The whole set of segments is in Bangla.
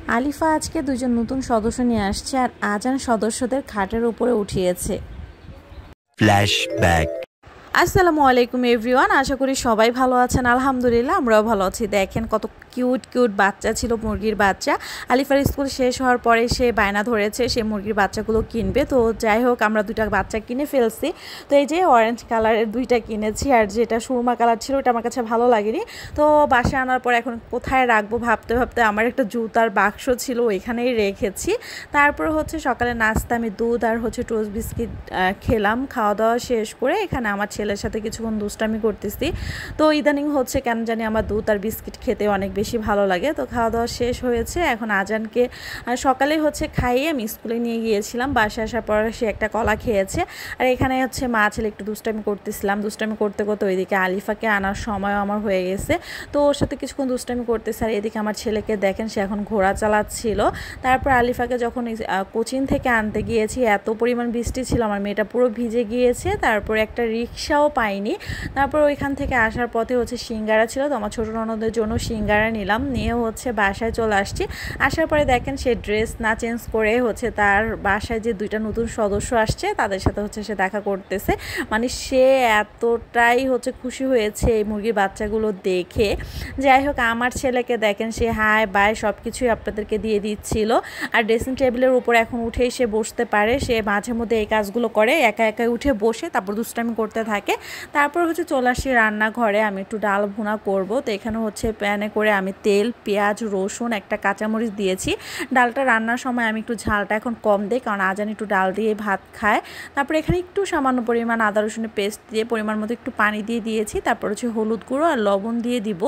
আলিফা আজকে দুজন নতুন সদস্য নিয়ে আসছে আর আজান সদস্যদের খাটের উপরে উঠিয়েছে। ফ্ল্যাশব্যাক। আসসালামু আলাইকুম এভরিওয়ান, আশা করি সবাই ভালো আছেন। আলহামদুলিল্লাহ আমরাও ভালো আছি। দেখেন কত কিউট কিউট বাচ্চা ছিল, মুরগির বাচ্চা। আলিফার স্কুল শেষ হওয়ার পরে সে বায়না ধরেছে সে মুরগির বাচ্চাগুলো কিনবে। তো যাই হোক আমরা দুইটা বাচ্চা কিনে ফেলছি। তো এই যে অরেঞ্জ কালারের দুইটা কিনেছি, আর যেটা সুরমা কালার ছিল ওটা আমার কাছে ভালো লাগেনি। তো বাসায় আনার পর এখন কোথায় রাখবো ভাবতে ভাবতে আমার একটা জুতার বাক্স ছিল ওইখানেই রেখেছি। তারপর হচ্ছে সকালে নাস্তা আমি দুধ আর হচ্ছে টোস্ট বিস্কিট খেলাম। খাওয়া দাওয়া শেষ করে এখানে আমার ছেলের সাথে কিছুক্ষণ দুষ্টামি করতেছি। তো ইদানিং হচ্ছে কেন জানি আমার দুধ আর বিস্কিট খেতে অনেক বেশি ভালো লাগে। তো খাওয়া দাওয়া শেষ হয়েছে, এখন আজানকে সকালে হচ্ছে খাইয়ে আমি স্কুলে নিয়ে গিয়েছিলাম। বাসায় আসার পর সে একটা কলা খেয়েছে। আর এখানে হচ্ছে মা ছেলে একটু দুষ্টামি করতেছিলাম। দুষ্টামি করতে করতে ওইদিকে আলিফাকে আনার সময়ও আমার হয়ে গেছে। তো ওর সাথে কিছুক্ষণ দুষ্টামি করতেছে। আর এদিকে আমার ছেলেকে দেখেন সে এখন ঘোড়া চালাচ্ছিল। তারপর আলিফাকে যখন কোচিং থেকে আনতে গিয়েছি এত পরিমাণ বৃষ্টি ছিল আমার মেয়েটা পুরো ভিজে গিয়েছে। তারপর একটা রিক্সাও পাইনি। তারপর ওইখান থেকে আসার পথে হচ্ছে সিঙ্গারা ছিল, তো আমার ছোটো ননদের জন্য সিঙ্গারা নিলাম, নিয়ে হচ্ছে বাসায় চলে আসছি। আসার পরে দেখেন সে ড্রেস না চেঞ্জ করে হচ্ছে তার বাসায় যে দুইটা নতুন সদস্য আসছে তাদের সাথে হচ্ছে সে দেখা করতেছে। মানে সে এতটাই হচ্ছে খুশি হয়েছে এই মুরগির বাচ্চাগুলো দেখে। যাই হোক আমার ছেলেকে দেখেন সে হাই বাই সব কিছুই আপনাদেরকে দিয়ে দিচ্ছিল। আর ড্রেসিং টেবিলের উপর এখন উঠেই সে বসতে পারে। সে মাঝে মধ্যে এই কাজগুলো করে, একা একা উঠে বসে তারপর দুষ্টামি করতে থাকে। তারপর হচ্ছে চলে আসি রান্নাঘরে, আমি একটু ডাল ভুনা করব। তো এখানে হচ্ছে প্যানে করে আমি তেল, পেঁয়াজ, রসুন, একটা কাঁচামরিচ দিয়েছি। ডালটা রান্নার সময় আমি একটু ঝালটা এখন কম দিই, কারণ আজান একটু ডাল দিয়ে ভাত খায়। তারপর এখানে একটু সামান্য পরিমাণ আদা রসুনের পেস্ট দিয়ে পরিমাণ মতো একটু পানি দিয়ে দিয়েছি। তারপর হচ্ছে হলুদ গুঁড়ো আর লবণ দিয়ে দিব।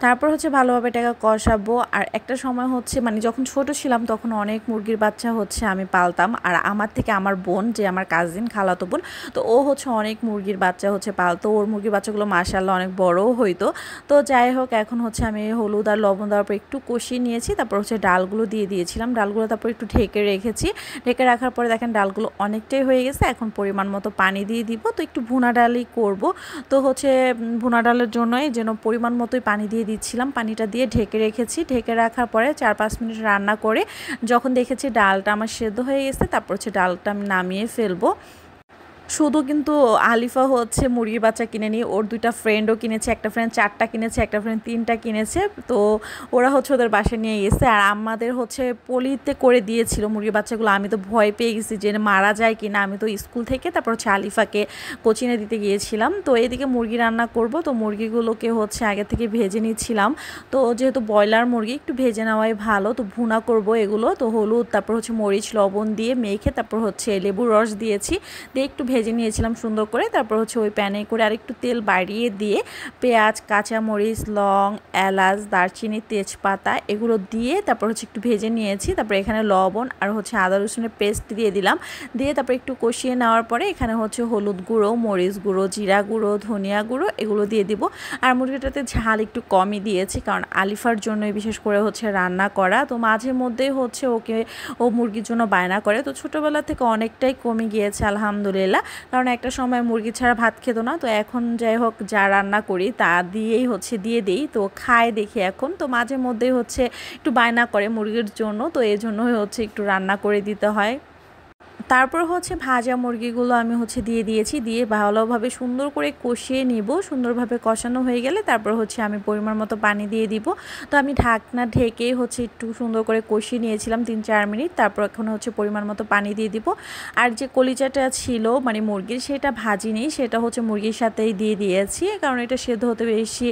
তারপর হচ্ছে ভালোভাবে এটাকে কষাবো। আর একটা সময় হচ্ছে মানে যখন ছোট ছিলাম তখন অনেক মুরগির বাচ্চা হচ্ছে আমি পালতাম। আর আমার থেকে আমার বোন, যে আমার কাজিন খালাতো বোন, তো ও হচ্ছে অনেক মুরগির বাচ্চা হচ্ছে পালতো। ওর মুরগির বাচ্চাগুলো মাশাআল্লাহ অনেক বড়ও হইতো। তো যাই হোক এখন হচ্ছে আমি হলুদ আর লবণ দেওয়ার পর একটু কষিয়ে নিয়েছি। তারপর হচ্ছে ডালগুলো দিয়ে দিয়েছিলাম। ডালগুলো তারপর একটু ঢেকে রেখেছি। ঢেকে রাখার পরে দেখেন ডালগুলো অনেকটাই হয়ে গেছে। এখন পরিমাণ মতো পানি দিয়ে দিব। তো একটু ভুনা ডালই করব। তো হচ্ছে ভুনা ডালের জন্যই যেন পরিমাণ মতোই পানি দিয়ে দিচ্ছিলাম। পানিটা দিয়ে ঢেকে রেখেছি। ঢেকে রাখার পরে 4-5 মিনিট রান্না করে যখন দেখেছি ডালটা আমার সেদ্ধ হয়ে গেছে তারপর হচ্ছে ডালটা আমি নামিয়ে ফেলবো। শুধু কিন্তু আলিফা হচ্ছে মুরগির বাচ্চা কিনে নিয়ে ওর দুইটা ফ্রেন্ডও কিনেছে। একটা ফ্রেন্ড 4টা কিনেছে, একটা ফ্রেন্ড 3টা কিনেছে। তো ওরা হচ্ছে ওদের বাসায় নিয়ে গেছে। আর আমাদের হচ্ছে পলিতে করে দিয়েছিল মুরগির বাচ্চাগুলো। আমি তো ভয় পেয়ে গেছি যে মারা যায় কিনা। আমি তো স্কুল থেকে তারপর হচ্ছে আলিফাকে কোচিংয়ে দিতে গিয়েছিলাম। তো এদিকে মুরগি রান্না করব। তো মুরগিগুলোকে হচ্ছে আগে থেকে ভেজে নিচ্ছিলাম। তো যেহেতু ব্রয়লার মুরগি একটু ভেজে নেওয়াই ভালো। তো ভুনা করব এগুলো। তো হলুদ, তারপর হচ্ছে মরিচ, লবণ দিয়ে মেখে তারপর হচ্ছে লেবুর রস দিয়েছি, দিয়ে একটু ভেজে নিয়েছিলাম সুন্দর করে। তারপর হচ্ছে ওই প্যানে করে আর একটু তেল বাড়িয়ে দিয়ে পেঁয়াজ, কাঁচামরিচ, লং, এলাচ, দারচিনি, তেজপাতা এগুলো দিয়ে তারপর হচ্ছে একটু ভেজে নিয়েছি। তারপর এখানে লবণ আর হচ্ছে আদা রসুনের পেস্ট দিয়ে দিলাম। দিয়ে তারপর একটু কষিয়ে নেওয়ার পরে এখানে হচ্ছে হলুদ গুঁড়ো, মরিচ গুঁড়ো, জিরা গুঁড়ো, ধনিয়া গুঁড়ো এগুলো দিয়ে দিব। আর মুরগিটাতে ঝাল একটু কমই দিয়েছি, কারণ আলিফার জন্যই বিশেষ করে হচ্ছে রান্না করা। তো মাঝে মধ্যেই হচ্ছে ও মুরগির জন্য বায়না করে। তো ছোটোবেলা থেকে অনেকটাই কমে গিয়েছে আলহামদুলিল্লাহ, কারণ একটা সময় মুরগি ছাড়া ভাত খেত না। তো এখন যাই হোক যা রান্না করি তা দিয়েই হচ্ছে দিয়ে দিই, তো খায় দেখি এখন। তো মাঝে মধ্যেই হচ্ছে একটু বায়না করে মুরগির জন্য, তো এই জন্যই হচ্ছে একটু রান্না করে দিতে হয়। তারপর হচ্ছে ভাজা মুরগিগুলো আমি হচ্ছে দিয়ে দিয়েছি, দিয়ে ভালোভাবে সুন্দর করে কষিয়ে নিব। সুন্দরভাবে কষানো হয়ে গেলে তারপর হচ্ছে আমি পরিমাণ মতো পানি দিয়ে দিব। তো আমি ঢাকনা ঢেকে হচ্ছে একটু সুন্দর করে কষিয়ে নিয়েছিলাম 3-4 মিনিট। তারপর এখন হচ্ছে পরিমাণ মতো পানি দিয়ে দিব। আর যে কলিজাটা ছিল মানে মুরগির, সেটা ভাজিনি, সেটা হচ্ছে মুরগির সাথেই দিয়ে দিয়েছি, কারণ এটা সেদ্ধ হতে বেশি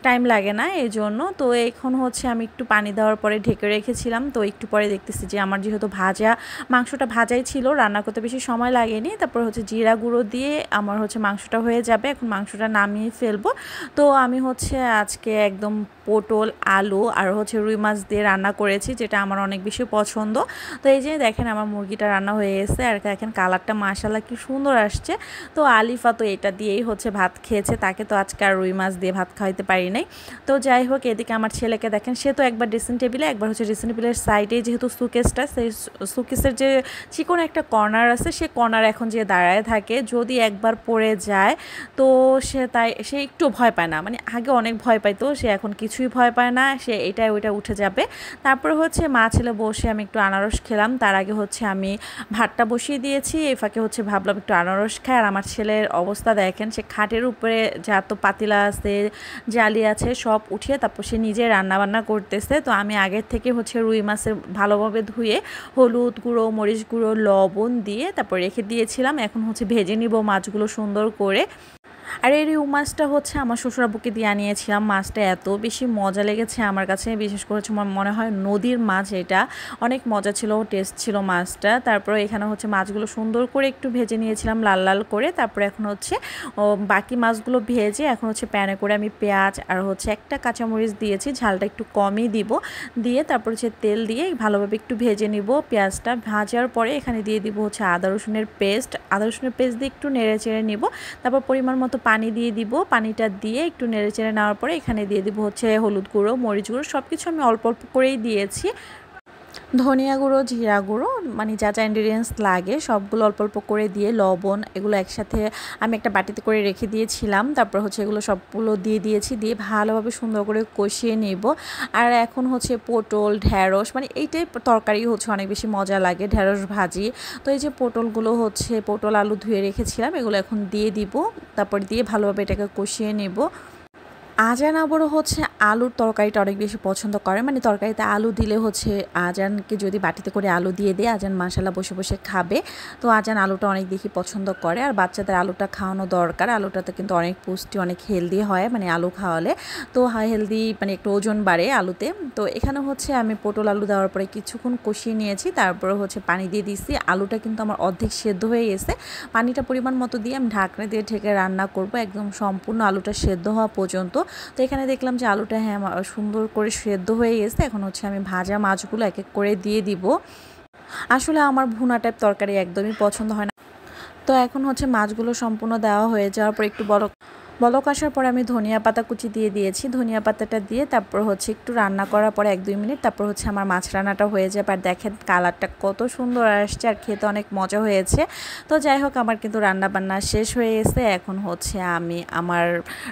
টাইম লাগে না এই জন্য। তো এখন হচ্ছে আমি একটু পানি দেওয়ার পরে ঢেকে রেখেছিলাম। তো একটু পরে দেখতেছি যে আমার যেহেতু মাংসটা ভাজাই ছিল, রান্না করতে বেশি সময় লাগেনি। তারপর হচ্ছে জিরা গুঁড়ো দিয়ে আমার হচ্ছে মাংসটা হয়ে যাবে। এখন মাংসটা নামিয়ে ফেলবো। তো আমি হচ্ছে আজকে একদম পটল, আলু আর হচ্ছে রুই মাছ দিয়ে রান্না করেছি, যেটা আমার অনেক বেশি পছন্দ। তো এই যে দেখেন আমার মুরগিটা রান্না হয়ে গেছে। আর দেখেন কালারটা মাশাআল্লাহ কি সুন্দর আসছে। তো আলিফা তো এটা দিয়েই হচ্ছে ভাত খেয়েছে, তাকে তো আজকে আর রুই মাছ দিয়ে ভাত খাওয়াইতে পারি নাই। তো যাই হোক এদিকে আমার ছেলেকে দেখেন, সে তো একবার ড্রেসিং টেবিলে, একবার হচ্ছে ড্রেসিং টেবিলের সাইডে যেহেতু সুকেসটা, সেই সুকেসের যে চিকন একটা কর্নার আছে, সে কর্নার এখন যে দাঁড়ায় থাকে, যদি একবার পড়ে যায় তো সে একটু ভয় পায় না, মানে আগে অনেক ভয় পাইতো, সে এখন কিছুই ভয় পায় না, সে এটাই ওইটা উঠে যাবে। তারপর হচ্ছে মা ছেলে বসে আমি একটু আনারস খেলাম। তার আগে হচ্ছে আমি ভাতটা বসিয়ে দিয়েছি, এই ফাঁকে হচ্ছে ভাবলাম একটু আনারস খাই। আর আমার ছেলের অবস্থা দেখেন, সে খাটের উপরে যা তো পাতিলা আছে, জালি আছে, সব উঠিয়ে তারপর সে নিজে রান্নাবান্না করতেছে। তো আমি আগের থেকে হচ্ছে রুই মাছের ভালোভাবে ধুয়ে হলুদ গুঁড়ো, মরিচ গুঁড়ো, লবণ দিয়ে তারপর রেখে দিয়েছিলাম। এখন হচ্ছে ভেজে নিব মাছগুলো সুন্দর করে। আর এই রুই মাছটা হচ্ছে আমার শ্বশুরাব্বুকে দিয়ে আনিয়েছিলাম। মাছটা এত বেশি মজা লেগেছে আমার কাছে, বিশেষ করে মনে হয় নদীর মাছ, এটা অনেক মজা ছিল, টেস্ট ছিল মাছটা। তারপর এখানে হচ্ছে মাছগুলো সুন্দর করে একটু ভেজে নিয়েছিলাম লাল লাল করে। তারপরে এখন হচ্ছে বাকি মাছগুলো ভেজে এখন হচ্ছে প্যানে করে আমি পেঁয়াজ আর হচ্ছে একটা কাঁচামরিচ দিয়েছি, ঝালটা একটু কমই দিব, দিয়ে তারপর হচ্ছে তেল দিয়ে ভালোভাবে একটু ভেজে নিব। পেঁয়াজটা ভাজার পরে এখানে দিয়ে দিব হচ্ছে আদা রসুনের পেস্ট দিয়ে একটু নেড়ে চেড়ে নিব। তারপর পরিমাণ মতো পানি দিয়ে দিব, পানিটা দিয়ে একটু নেড়ে চেড়ে নেওয়ার পরে এখানে দিয়ে দিব হচ্ছে হলুদ গুঁড়ো, মরিচ গুঁড়ো, সব কিছু আমি অল্প অল্প করেই দিয়েছি। ধনিয়া গুঁড়ো, জিরা গুঁড়ো, মানে যা যা ইনগ্রিডিয়েন্টস লাগে সবগুলো অল্প অল্প করে দিয়ে, লবণ, এগুলো একসাথে আমি একটা বাটিতে করে রেখে দিয়েছিলাম। তারপর হচ্ছে এগুলো সবগুলো দিয়ে দিয়েছি, দিয়ে ভালোভাবে সুন্দর করে কষিয়ে নেব। আর এখন হচ্ছে পটল, ঢ্যাঁড়স, মানে এইটাই তরকারি হচ্ছে অনেক বেশি মজা লাগে, ঢ্যাঁড়স ভাজি। তো এই যে পটলগুলো হচ্ছে পটল আলু ধুয়ে রেখেছিলাম, এগুলো এখন দিয়ে দিব, তারপর দিয়ে ভালোভাবে এটাকে কষিয়ে নেব। আজান আবারও হচ্ছে আলুর তরকারিটা অনেক বেশি পছন্দ করে, মানে তরকারিতে আলু দিলে হচ্ছে আজানকে যদি বাটিতে করে আলু দিয়ে দেয়, আজান মাশাল্লাহ বসে বসে খাবে। তো আজান আলুটা অনেক বেশি পছন্দ করে, আর বাচ্চাদের আলুটা খাওয়ানো দরকার। আলুটাতে কিন্তু অনেক পুষ্টি, অনেক হেলদি হয়, মানে আলু খাওয়ালে তো হেলদি, মানে একটু ওজন বাড়ে আলুতে। তো এখানে হচ্ছে আমি পটল আলু দেওয়ার পরে কিছুক্ষণ কষিয়ে নিয়েছি, তারপরে হচ্ছে পানি দিয়ে দিয়েছি। আলুটা কিন্তু আমার অর্ধেক সেদ্ধ হয়ে গেছে, পানিটা পরিমাণ মতো দিয়ে আমি ঢাকনা দিয়ে ঢেকে রান্না করব একদম সম্পূর্ণ আলুটা সেদ্ধ হওয়া পর্যন্ত। তো এখানে দেখলাম যে আলুটা সুন্দর করে সেদ্ধ হয়ে গেছে। এখন হচ্ছে আমি ভাজা মাছগুলো এক এক করে দিয়ে দিব। আসলে আমার ভুনা টাইপ তরকারি একদমই পছন্দ হয় না। তো এখন হচ্ছে মাছগুলো সম্পূর্ণ দেওয়া হয়ে যাওয়ার পর একটু বলক আসার পরে আমি ধনিয়া পাতা কুচি দিয়ে দিয়েছি। ধনিয়া পাতাটা দিয়ে তারপর হচ্ছে একটু রান্না করার পরে 1-2 মিনিট তারপর হচ্ছে আমার মাছ রান্নাটা হয়ে যায়। আর দেখেন কালারটা কত সুন্দর আসছে, আর খেতে অনেক মজা হয়েছে। তো যাই হোক, আমার কিন্তু রান্না বান্না শেষ হয়ে গেছে। এখন হচ্ছে আমি আমার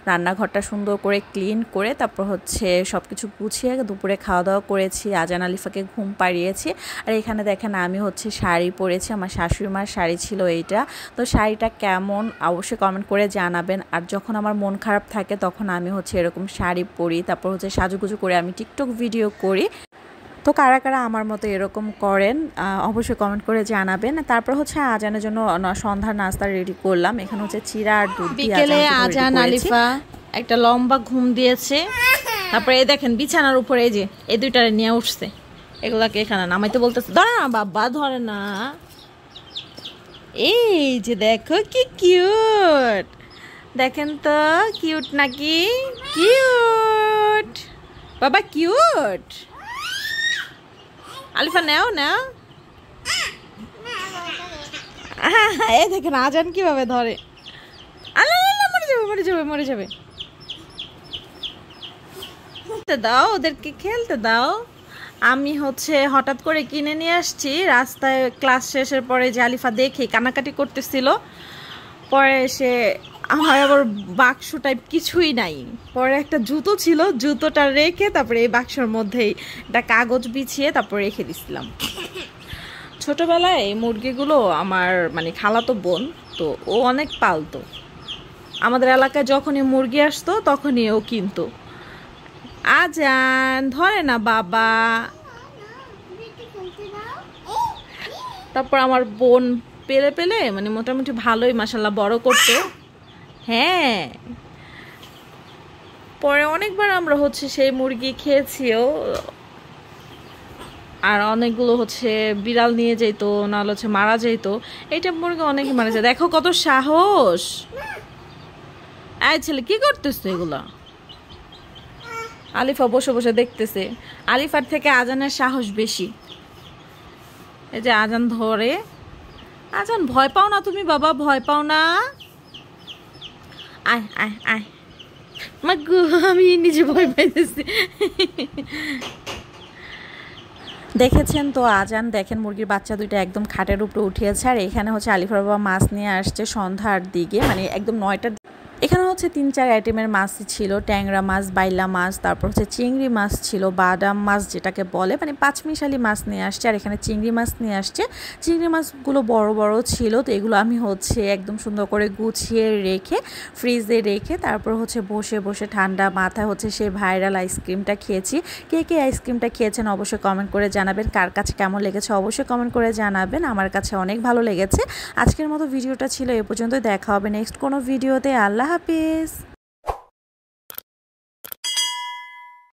রান্নাঘরটা সুন্দর করে ক্লিন করে তারপর হচ্ছে সব কিছু গুছিয়ে দুপুরে খাওয়া দাওয়া করেছি, আজান আলিফাকে ঘুম পাড়িয়েছি। আর এখানে দেখেন আমি হচ্ছে শাড়ি পরেছি, আমার শাশুড়ি মার শাড়ি ছিল এইটা। তো শাড়িটা কেমন অবশ্যই কমেন্ট করে জানাবেন। আর যখন আমার মন খারাপ থাকে তখন আমি হচ্ছে এরকম শাড়ি পরি, তারপর হচ্ছে সাজুগুজু করে আমি টিকটক ভিডিও করি। তো কারা কারা আমার মতো এরকম করেন অবশ্যই কমেন্ট করে জানাবেন। তারপর হচ্ছে আজানের জন্য সন্ধ্যার নাস্তা রেডি করলাম। এখানে হচ্ছে চিড়া আর দুধ দিয়ে বিকেলে আজান আলিফা একটা লম্বা ঘুম দিয়েছে। তারপরে এই দেখেন বিছানার উপরে এই যে এই দুইটারে নিয়ে উঠছে, এগুলাকে এখানে নামাইতে বলতেছে। ধরে না বাবা, ধরে না। এই যে দেখো কি কিউট, দেখেন তো কিউট নাকি? কিউট বাবা, কিউট। আলিফা নাও নাও। এই দেখেন আজান কিভাবে ধরে। মরে যাবে মরে যাবে মরে যাবে। দাও ওদেরকে খেলতে দাও। আমি হচ্ছে হঠাৎ করে কিনে নিয়ে আসছি, রাস্তায় ক্লাস শেষের পরে যে আলিফা দেখে কানাকাটি করতেছিল, পরে এসে আমার আবার বাক্স টাইপ কিছুই নাই, পরে একটা জুতো ছিল, জুতোটা রেখে তারপরে এই বাক্সের মধ্যেই একটা কাগজ বিছিয়ে তারপর রেখে দিছিলাম। ছোটবেলায় এই মুরগিগুলো আমার মানে খালাতো বোন, তো ও অনেক পালতো। আমাদের এলাকায় যখনই মুরগি আসতো তখনই ও কিনতো। আজান ধরে না বাবা। তারপর আমার বোন পেলে পেলে মানে মোটামুটি ভালোই মাশাল্লাহ বড় করতো। হ্যাঁ, পরে অনেকবার আমরা হচ্ছে সেই মুরগি খেয়েছিও, আর অনেকগুলো হচ্ছে বিড়াল নিয়ে যেত, নাহলে হচ্ছে মারা যেত। এইটা মুরগি অনেকে মারা যায়। দেখো কত সাহস। এই ছেলে কি করতেছে এগুলা? আলিফা বসে বসে দেখতেছে। আলিফার থেকে আজানের সাহস বেশি। এই যে আজান ধরে। আজান ভয় পাও না তুমি বাবা, ভয় পাও না। আয় আয় আয়। আমি নিজে ভয় পাইতেছি। দেখেছেন তো আজান, দেখেন মুরগির বাচ্চা দুইটা একদম খাটের উপরে উঠিয়েছে। আর এখানে হচ্ছে আলিফার বাবা মাছ নিয়ে আসছে সন্ধ্যার দিকে, মানে একদম 9টার। এখানে হচ্ছে 3-4 আইটেমের মাছই ছিল, ট্যাংরা মাছ, বাইলা মাছ, তারপর হচ্ছে চিংড়ি মাছ ছিল, বাদাম মাছ যেটাকে বলে, মানে পাঁচমিশালি মাছ নিয়ে আসছে। আর এখানে চিংড়ি মাছ নিয়ে আসছে। চিংড়ি মাছগুলো বড় বড় ছিল, তো এগুলো আমি হচ্ছে একদম সুন্দর করে গুছিয়ে রেখে ফ্রিজে রেখে তারপর হচ্ছে বসে বসে ঠান্ডা মাথায় হচ্ছে সেই ভাইরাল আইসক্রিমটা খেয়েছি। কে কে আইসক্রিমটা খেয়েছেন অবশ্যই কমেন্ট করে জানাবেন, কার কাছে কেমন লেগেছে অবশ্যই কমেন্ট করে জানাবেন। আমার কাছে অনেক ভালো লেগেছে। আজকের মতো ভিডিওটা ছিল এ পর্যন্ত, দেখা হবে নেক্সট কোনো ভিডিওতে। আল্লাহ হাফিজ।